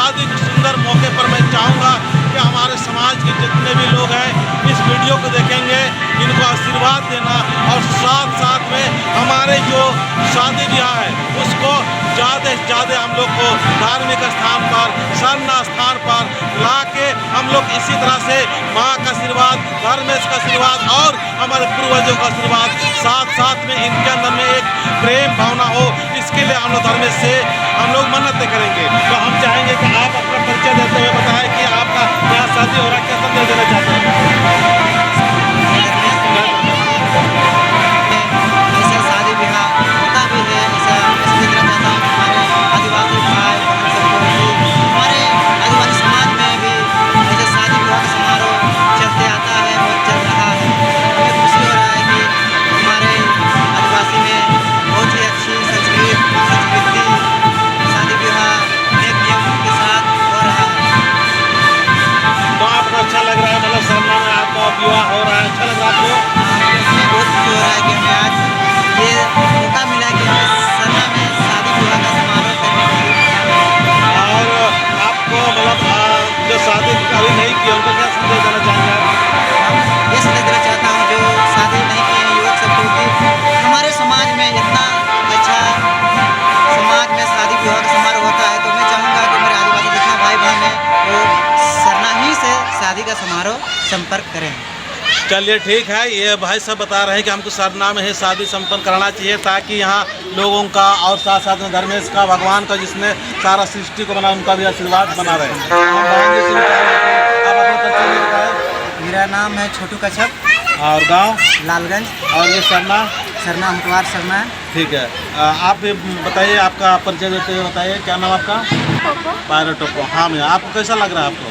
शादी के सुंदर मौके पर मैं चाहूँगा कि हमारे समाज के जितने भी लोग हैं इस वीडियो को देखेंगे, इनको आशीर्वाद देना और साथ साथ में हमारे जो शादी ब्याह है उसको ज़्यादा से ज़्यादा हम लोग को धार्मिक स्थान पर, सरना स्थान पर ला के हम लोग इसी तरह से माँ का आशीर्वाद, धर्मेश का आशीर्वाद और हमारे पूर्वजों का आशीर्वाद साथ साथ में इनके अंदर में एक प्रेम भावना हो, इसके लिए हम लोग धर्मेश से हम लोग मन्नतें करेंगे। तो हम चाहेंगे कि आप अपना परिचय देते हुए बताएं कि आपका यहाँ शादी हो रहा है, क्या संदेश देना चाहते हैं? ऐसे शादी ब्याह होता भी है, ऐसा इसलिए देना चाहता हूँ हमारे आदिवासी भाई बहन सबको कि हमारे आदिवासी समाज में भी ऐसे शादी ब्याह का समारोह चलते आता है और चल रहा है। हमें खुशी हो रहा है कि हमारे आदिवासी में बहुत ही अच्छी संस्कृति शादी ब्याह नेक नियम के साथ हो रहा है। तो आपको अच्छा लग रहा है, मतलब सरना में आपका विवाह हो रहा है, अच्छा लग रहा है आपको? हमें बहुत खुशी हो रहा है कि हमें आज ये मौका मिला कि हमें सरना में शादी विवाह का समारोह करने के लिए। और आपको मतलब जो शादी अभी नहीं की उनको क्या संदेश देना चाहेंगे आप? हम ये संदेश देना चाहता हूँ जो शादी नहीं किए हैं युवक सबको कि हमारे समाज में इतना अच्छा समाज में शादी विवाह का समारोह होता है, तो मैं चाहूँगा कि मेरे आदिवासी जितना भाई बहन है वो सरना ही से शादी का समारोह संपर्क करें। चलिए ठीक है, ये भाई साहब बता रहे हैं कि हमको सरना में ही शादी संपन्न करना चाहिए ताकि यहाँ लोगों का और साथ साथ में धर्मेश का, भगवान का जिसने सारा सृष्टि को बना उनका भी आशीर्वाद बना रहे। हम भाई जी से आप अपना परिचय बताएं। मेरा नाम है छोटू कच्छप और गांव लालगंज, और ये सरना। सरना हमटवार सरना। ठीक है, आप भी बताइए, आपका परिचय देते हुए बताइए, क्या नाम आपका? पायरो टोपो। हाँ मैं, आपको कैसा लग रहा है? आपको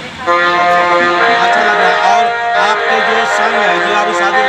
अच्छा लग रहा है? और आपके जो संग है जो आप शादी